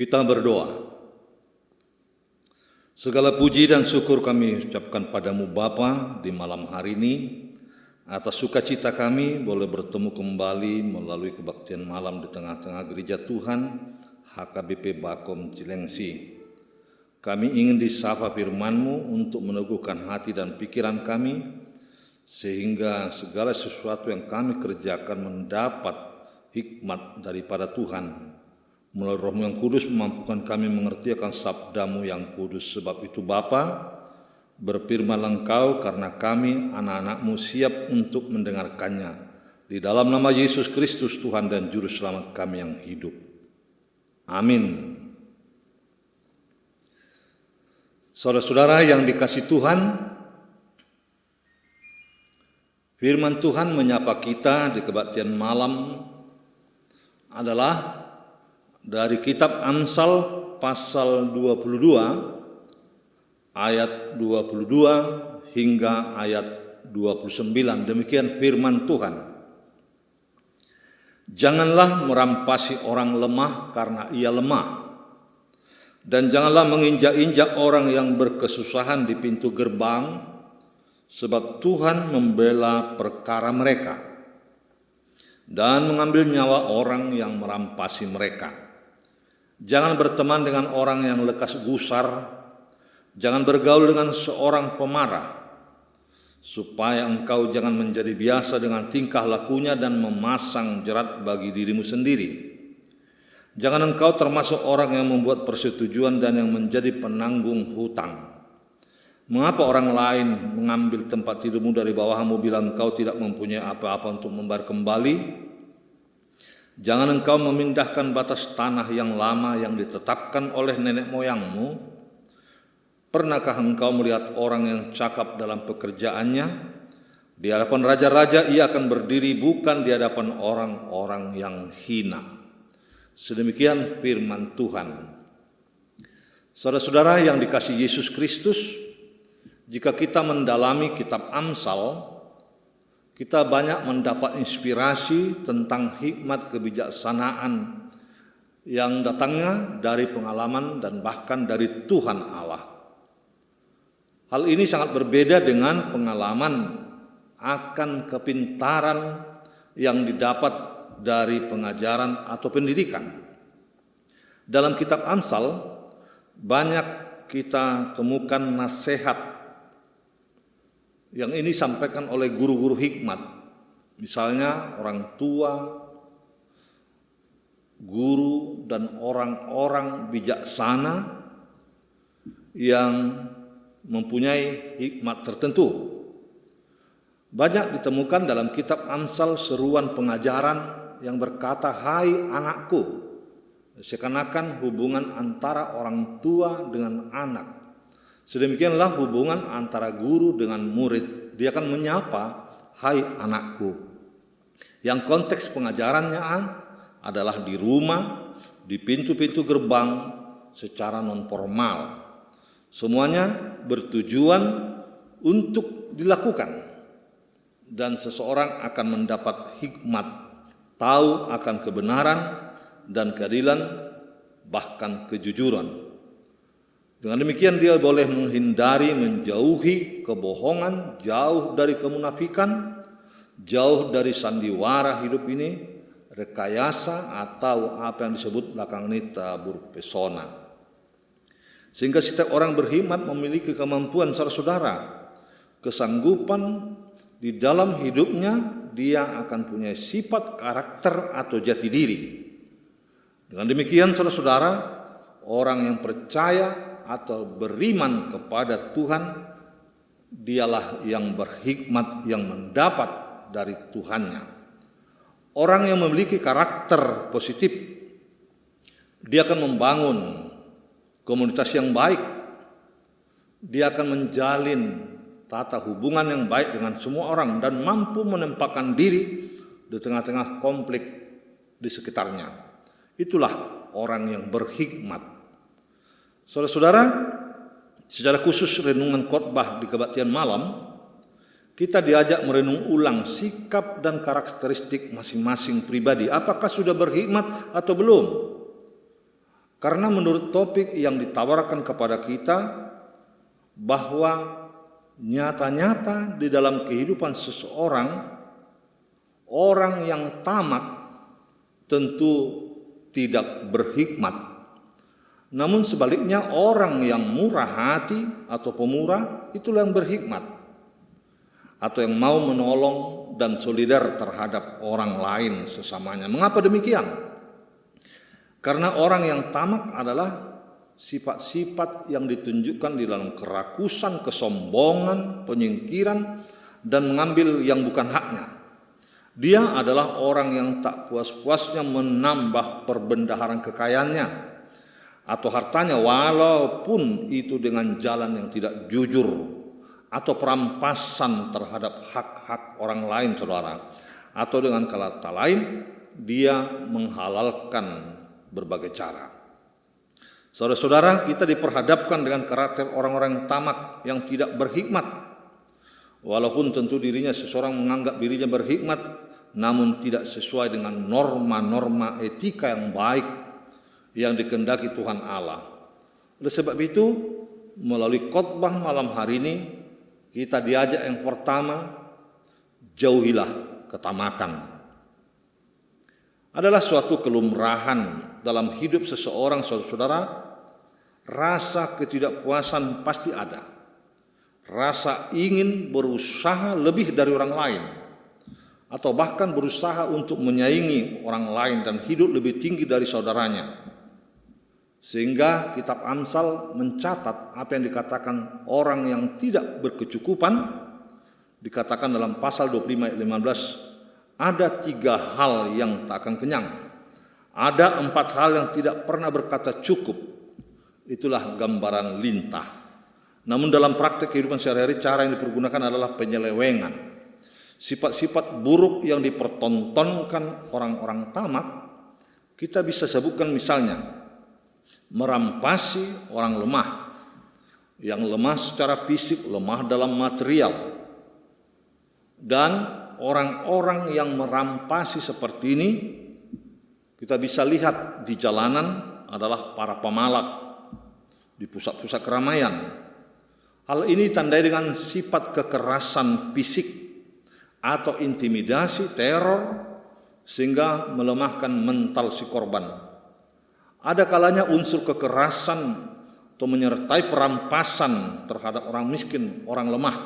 Kita berdoa. Segala puji dan syukur kami ucapkan padamu Bapa di malam hari ini atas sukacita kami boleh bertemu kembali melalui kebaktian malam di tengah-tengah gereja Tuhan HKBP Bakom Cilengsi. Kami ingin disapa firman-Mu untuk meneguhkan hati dan pikiran kami sehingga segala sesuatu yang kami kerjakan mendapat hikmat daripada Tuhan. Melalui Roh-Mu yang kudus memampukan kami mengerti akan sabda-Mu yang kudus. Sebab itu Bapa, berfirmanlah Engkau karena kami anak-anak-Mu siap untuk mendengarkannya. Di dalam nama Yesus Kristus Tuhan dan Juru Selamat kami yang hidup. Amin. Saudara-saudara yang dikasihi Tuhan, firman Tuhan menyapa kita di kebaktian malam adalah dari kitab Amsal pasal 22 ayat 22 hingga ayat 29. Demikian firman Tuhan. Janganlah merampasi orang lemah karena ia lemah, dan janganlah menginjak-injak orang yang berkesusahan di pintu gerbang, sebab Tuhan membela perkara mereka dan mengambil nyawa orang yang merampasi mereka. Jangan berteman dengan orang yang lekas gusar, jangan bergaul dengan seorang pemarah, supaya engkau jangan menjadi biasa dengan tingkah lakunya dan memasang jerat bagi dirimu sendiri. Jangan engkau termasuk orang yang membuat persetujuan dan yang menjadi penanggung hutang. Mengapa orang lain mengambil tempat tidurmu dari bawahmu bila engkau tidak mempunyai apa-apa untuk membayar kembali? Jangan engkau memindahkan batas tanah yang lama yang ditetapkan oleh nenek moyangmu. Pernahkah engkau melihat orang yang cakap dalam pekerjaannya? Di hadapan raja-raja ia akan berdiri, bukan di hadapan orang-orang yang hina. Sedemikian firman Tuhan. Saudara-saudara yang dikasihi Yesus Kristus, jika kita mendalami kitab Amsal, kita banyak mendapat inspirasi tentang hikmat kebijaksanaan yang datangnya dari pengalaman dan bahkan dari Tuhan Allah. Hal ini sangat berbeda dengan pengalaman akan kepintaran yang didapat dari pengajaran atau pendidikan. Dalam kitab Amsal banyak kita temukan nasihat yang ini disampaikan oleh guru-guru hikmat. Misalnya orang tua, guru, dan orang-orang bijaksana yang mempunyai hikmat tertentu. Banyak ditemukan dalam kitab Amsal seruan pengajaran yang berkata, "Hai anakku," seakan-akan hubungan antara orang tua dengan anak. Sedemikianlah hubungan antara guru dengan murid. Dia akan menyapa, "Hai anakku." Yang konteks pengajarannya adalah di rumah, di pintu-pintu gerbang secara non formal. Semuanya bertujuan untuk dilakukan. Dan seseorang akan mendapat hikmat, tahu akan kebenaran dan keadilan, bahkan kejujuran. Dengan demikian dia boleh menghindari, menjauhi kebohongan, jauh dari kemunafikan, jauh dari sandiwara hidup ini, rekayasa atau apa yang disebut belakangan ini tabur pesona. Sehingga setiap orang berhikmat memiliki kemampuan saudara-saudara, kesanggupan di dalam hidupnya, dia akan punya sifat karakter atau jati diri. Dengan demikian saudara-saudara, orang yang percaya atau beriman kepada Tuhan, dialah yang berhikmat yang mendapat dari Tuhannya. Orang yang memiliki karakter positif, dia akan membangun komunitas yang baik, dia akan menjalin tata hubungan yang baik dengan semua orang dan mampu menempatkan diri di tengah-tengah konflik di sekitarnya. Itulah orang yang berhikmat. Saudara-saudara, secara khusus renungan khotbah di kebaktian malam, kita diajak merenung ulang sikap dan karakteristik masing-masing pribadi. Apakah sudah berhikmat atau belum? Karena menurut topik yang ditawarkan kepada kita, bahwa nyata-nyata di dalam kehidupan seseorang, orang yang tamak tentu tidak berhikmat. Namun sebaliknya orang yang murah hati atau pemurah itulah yang berhikmat, atau yang mau menolong dan solidar terhadap orang lain sesamanya. Mengapa demikian? Karena orang yang tamak adalah sifat-sifat yang ditunjukkan di dalam kerakusan, kesombongan, penyingkiran, dan mengambil yang bukan haknya. Dia adalah orang yang tak puas-puasnya menambah perbendaharaan kekayaannya atau hartanya, walaupun itu dengan jalan yang tidak jujur, atau perampasan terhadap hak-hak orang lain, saudara. Atau dengan kata lain, dia menghalalkan berbagai cara. Saudara-saudara, kita diperhadapkan dengan karakter orang-orang yang tamak, yang tidak berhikmat. Walaupun tentu dirinya seseorang menganggap dirinya berhikmat, namun tidak sesuai dengan norma-norma etika yang baik yang dikehendaki Tuhan Allah. Oleh sebab itu, melalui khotbah malam hari ini, kita diajak yang pertama, jauhilah ketamakan. Adalah suatu kelumrahan dalam hidup seseorang, saudara-saudara. Rasa ketidakpuasan pasti ada. Rasa ingin berusaha lebih dari orang lain, atau bahkan berusaha untuk menyaingi orang lain dan hidup lebih tinggi dari saudaranya. Sehingga kitab Amsal mencatat apa yang dikatakan orang yang tidak berkecukupan. Dikatakan dalam pasal 25 ayat 15, ada 3 hal yang tak akan kenyang. Ada 4 hal yang tidak pernah berkata cukup. Itulah gambaran lintah. Namun dalam praktek kehidupan sehari-hari, cara yang dipergunakan adalah penyelewengan. Sifat-sifat buruk yang dipertontonkan orang-orang tamak, kita bisa sebutkan misalnya, merampasi orang lemah. Yang lemah secara fisik, lemah dalam material. Dan orang-orang yang merampasi seperti ini, kita bisa lihat di jalanan adalah para pemalak, di pusat-pusat keramaian. Hal ini ditandai dengan sifat kekerasan fisik atau intimidasi, teror, sehingga melemahkan mental si korban. Ada kalanya unsur kekerasan atau menyertai perampasan terhadap orang miskin, orang lemah,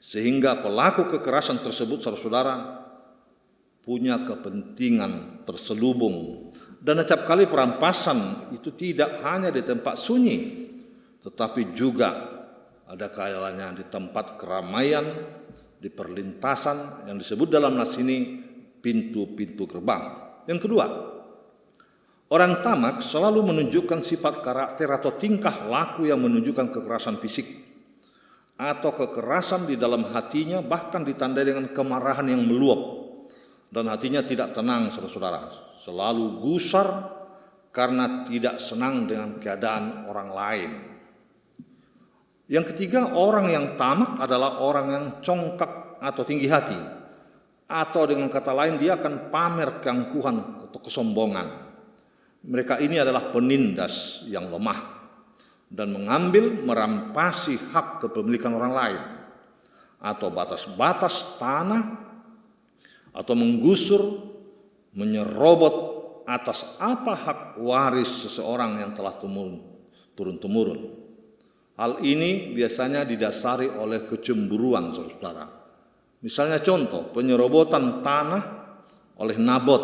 sehingga pelaku kekerasan tersebut, saudara-saudara, punya kepentingan terselubung. Dan acap kali perampasan itu tidak hanya di tempat sunyi, tetapi juga ada kalanya di tempat keramaian, di perlintasan yang disebut dalam nas ini pintu-pintu gerbang. Yang kedua, orang tamak selalu menunjukkan sifat karakter atau tingkah laku yang menunjukkan kekerasan fisik atau kekerasan di dalam hatinya, bahkan ditandai dengan kemarahan yang meluap. Dan hatinya tidak tenang, saudara-saudara. Selalu gusar karena tidak senang dengan keadaan orang lain. Yang ketiga, orang yang tamak adalah orang yang congkak atau tinggi hati. Atau dengan kata lain, dia akan pamer keangkuhan atau kesombongan. Mereka ini adalah penindas yang lemah dan mengambil, merampasi hak kepemilikan orang lain, atau batas-batas tanah, atau menggusur, menyerobot atas apa hak waris seseorang yang telah turun-temurun. Hal ini biasanya didasari oleh kecemburuan, saudara. Misalnya contoh, penyerobotan tanah oleh Nabot.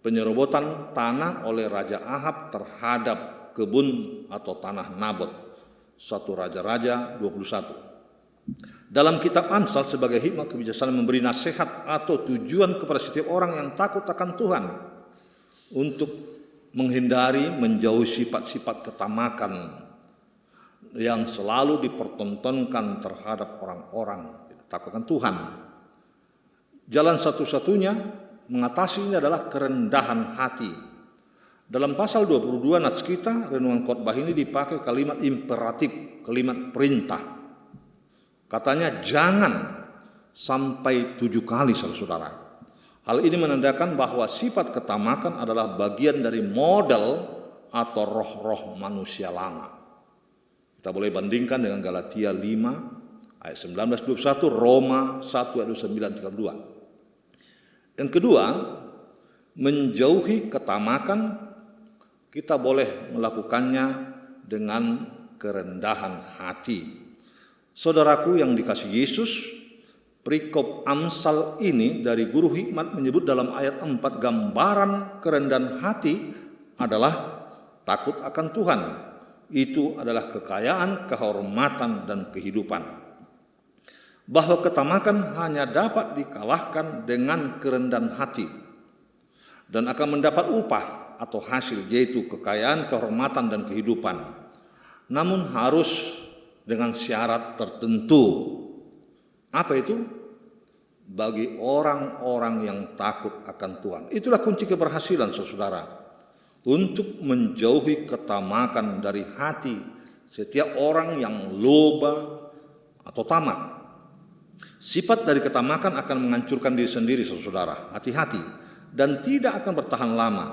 Penyerobotan tanah oleh Raja Ahab terhadap kebun atau tanah Nabot. 1 Raja-Raja 21. Dalam kitab Amsal, sebagai hikmah kebijaksanaan memberi nasihat atau tujuan kepada setiap orang yang takut akan Tuhan untuk menghindari, menjauhi sifat-sifat ketamakan yang selalu dipertontonkan terhadap orang-orang yang takut akan Tuhan. Jalan satu-satunya mengatasi ini adalah kerendahan hati. Dalam pasal 22 nats kita, renungan khotbah ini dipakai kalimat imperatif, kalimat perintah. Katanya jangan sampai 7 kali, saudara. Hal ini menandakan bahwa sifat ketamakan adalah bagian dari model atau roh-roh manusia lama. Kita boleh bandingkan dengan Galatia 5 ayat 19-21, Roma 1 ayat 9-32. Yang kedua, menjauhi ketamakan kita boleh melakukannya dengan kerendahan hati. Saudaraku yang dikasihi Yesus, perikop Amsal ini dari Guru Hikmat menyebut dalam ayat 4 gambaran kerendahan hati adalah takut akan Tuhan. Itu adalah kekayaan, kehormatan, dan kehidupan. Bahwa ketamakan hanya dapat dikalahkan dengan kerendahan hati dan akan mendapat upah atau hasil, yaitu kekayaan, kehormatan, dan kehidupan. Namun harus dengan syarat tertentu. Apa itu? Bagi orang-orang yang takut akan Tuhan. Itulah kunci keberhasilan, saudara. Untuk menjauhi ketamakan dari hati setiap orang yang loba atau tamak. Sifat dari ketamakan akan menghancurkan diri sendiri, saudara. Hati-hati. Dan tidak akan bertahan lama.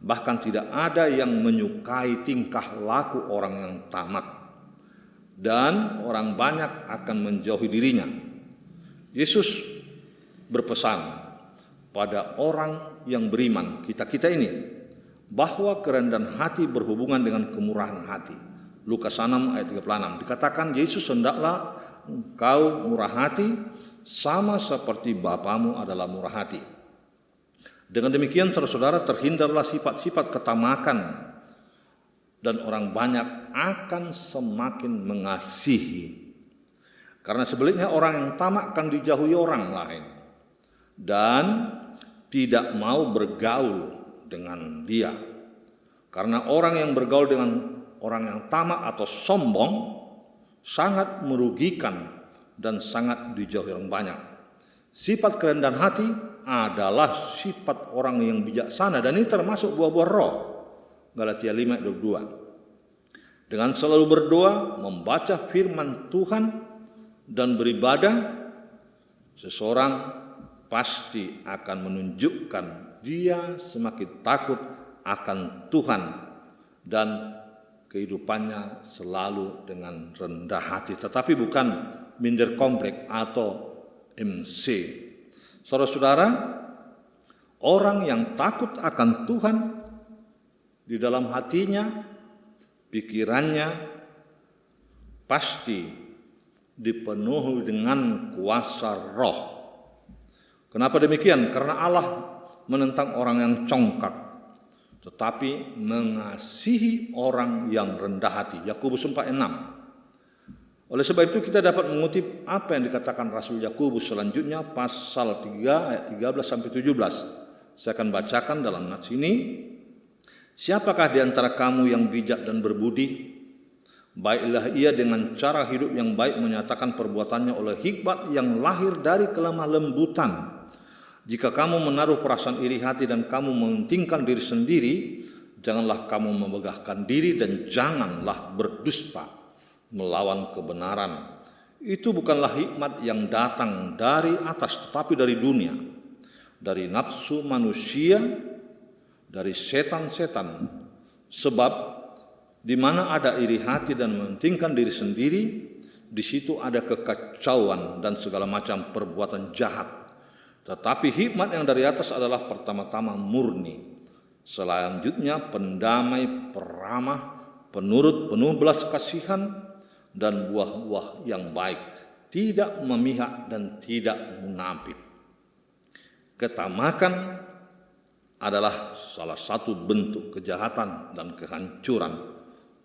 Bahkan tidak ada yang menyukai tingkah laku orang yang tamak. Dan orang banyak akan menjauhi dirinya. Yesus berpesan pada orang yang beriman, kita ini, bahwa kerendahan hati berhubungan dengan kemurahan hati. Lukas 6 ayat 36 dikatakan, Yesus, hendaklah engkau murah hati sama seperti Bapamu adalah murah hati. Dengan demikian saudara-saudara terhindarlah sifat-sifat ketamakan dan orang banyak akan semakin mengasihi. Karena sebaliknya orang yang tamak akan dijauhi orang lain dan tidak mau bergaul dengan dia. Karena orang yang bergaul dengan orang yang tamak atau sombong sangat merugikan dan sangat dijauhi orang banyak. Sifat kerendahan hati adalah sifat orang yang bijaksana dan ini termasuk buah-buah roh. Galatia 5 ayat 22. Dengan selalu berdoa, membaca firman Tuhan dan beribadah, seseorang pasti akan menunjukkan dia semakin takut akan Tuhan dan kehidupannya selalu dengan rendah hati, tetapi bukan minder komplek atau MC. Saudara-saudara, orang yang takut akan Tuhan di dalam hatinya, pikirannya pasti dipenuhi dengan kuasa roh. Kenapa demikian? Karena Allah menentang orang yang congkak, tetapi mengasihi orang yang rendah hati. Yakobus 4:6. Oleh sebab itu kita dapat mengutip apa yang dikatakan Rasul Yakobus selanjutnya, pasal 3 ayat 13-17. Saya akan bacakan dalam nats ini. Siapakah di antara kamu yang bijak dan berbudi? Baiklah ia dengan cara hidup yang baik menyatakan perbuatannya oleh hikmat yang lahir dari kelemah lembutan. Jika kamu menaruh perasaan iri hati dan kamu mementingkan diri sendiri, janganlah kamu memegahkan diri dan janganlah berdusta melawan kebenaran. Itu bukanlah hikmat yang datang dari atas, tetapi dari dunia, dari nafsu manusia, dari setan-setan. Sebab di mana ada iri hati dan mementingkan diri sendiri, di situ ada kekacauan dan segala macam perbuatan jahat. Tetapi hikmat yang dari atas adalah pertama-tama murni, selanjutnya pendamai, peramah, penurut, penuh belas kasihan, dan buah-buah yang baik, tidak memihak dan tidak munafik. Ketamakan adalah salah satu bentuk kejahatan dan kehancuran.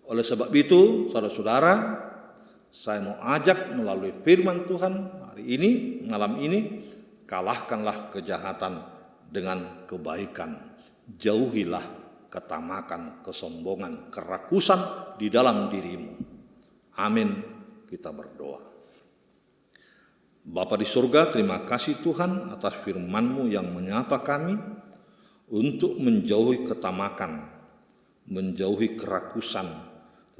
Oleh sebab itu, saudara-saudara, saya mau ajak melalui firman Tuhan hari ini, malam ini, kalahkanlah kejahatan dengan kebaikan. Jauhilah ketamakan, kesombongan, kerakusan di dalam dirimu. Amin. Kita berdoa. Bapa di surga, terima kasih Tuhan atas firman-Mu yang menyapa kami untuk menjauhi ketamakan, menjauhi kerakusan,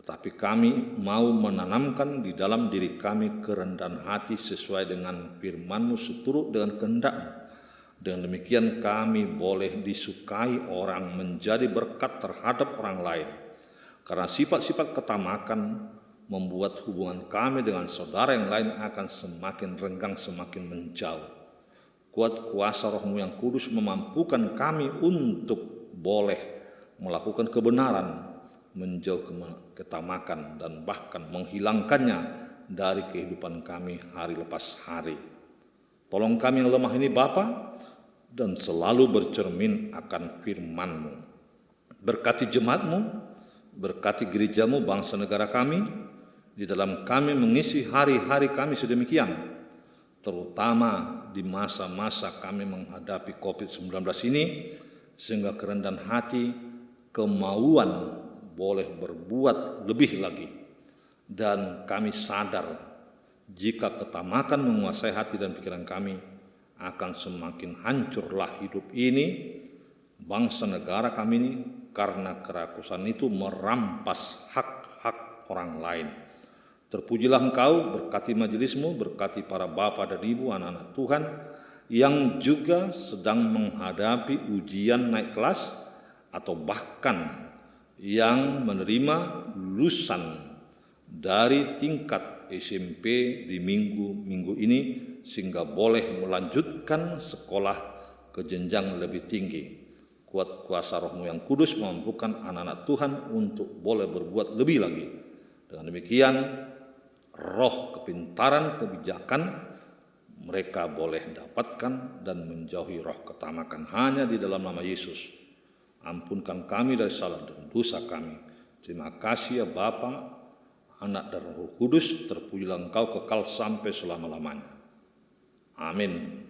tetapi kami mau menanamkan di dalam diri kami kerendahan hati sesuai dengan firman-Mu seturut dengan kehendak-Mu, Dengan demikian kami boleh disukai orang, menjadi berkat terhadap orang lain. Karena sifat-sifat ketamakan membuat hubungan kami dengan saudara yang lain akan semakin renggang, semakin menjauh. Kuat kuasa Roh-Mu yang kudus memampukan kami untuk boleh melakukan kebenaran, menjauh ketamakan, dan bahkan menghilangkannya dari kehidupan kami hari lepas hari. Tolong kami yang lemah ini Bapa, dan selalu bercermin akan firman-Mu. Berkati jemaat-Mu, berkati gereja-Mu, bangsa negara kami, di dalam kami mengisi hari-hari kami sedemikian, terutama di masa-masa kami menghadapi COVID-19 ini, sehingga kerendahan hati, kemauan boleh berbuat lebih lagi. Dan kami sadar jika ketamakan menguasai hati dan pikiran kami, akan semakin hancurlah hidup ini, bangsa negara kami ini, karena kerakusan itu merampas hak-hak orang lain. Terpujilah Engkau, berkati majelis-Mu, berkati para bapa dan ibu, anak-anak Tuhan, yang juga sedang menghadapi ujian naik kelas, atau bahkan yang menerima lulusan dari tingkat SMP di minggu-minggu ini, sehingga boleh melanjutkan sekolah ke jenjang lebih tinggi. Kuat kuasa Roh-Mu yang kudus memampukan anak-anak Tuhan untuk boleh berbuat lebih lagi. Dengan demikian, roh kepintaran, kebijakan mereka boleh dapatkan dan menjauhi roh ketamakan hanya di dalam nama Yesus. Ampunkan kami dari salah dan dosa kami. Terima kasih ya Bapa, Anak dan Roh Kudus, terpujilah Engkau kekal sampai selama-lamanya. Amin.